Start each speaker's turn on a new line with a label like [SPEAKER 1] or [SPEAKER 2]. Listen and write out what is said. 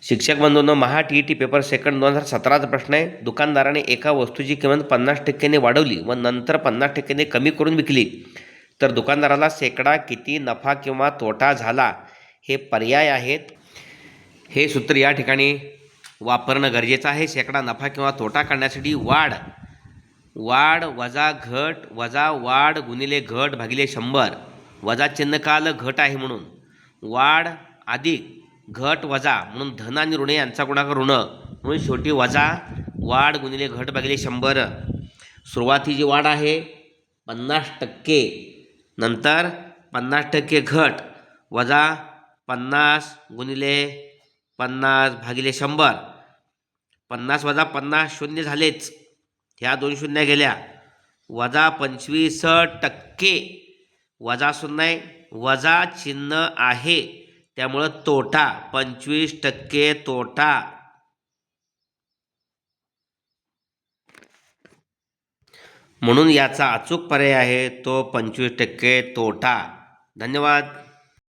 [SPEAKER 1] शिक्षक बंधूंनो, महा TET paper second 2017चा प्रश्न आहे. दुकानदाराने एका वस्तूची किंमत 50% वाढवली व नंतर 50% कमी करून विकली तर दुकानदाराला शेकडा किती नफा किंवा तोटा झाला? हे पर्याय आहेत. हे सूत्र या ठिकाणी वापरणं गरजेचं आहे. शेकडा नफा किंवा तोटा काढण्यासाठी वाढ वजा घट वजा वाढ गुणिले घट भागिले 100. वजा चिन्ह का आलं? घट आहे म्हणून. वाढ अधिक घट वजा म्हणून धन आणि ऋण यांचा गुणाकार ऋण म्हणून शेवटी वजा वाढ गुणिले घट भागिले 100. सुरुवातीची वाढ आहे 50%, नंतर 50% घट वजा 50 गुणिले 50 भागिले 100. 50 वजा 50 शून्य झालेच, ह्या 2 शून्य गेल्या. वजा 25%, वजा शून्य आहे, वजा चिन्ह आहे त्यामुळं तोटा 25% तोटा. म्हणून याचा अचूक पर्याय आहे तो 25% तोटा. धन्यवाद.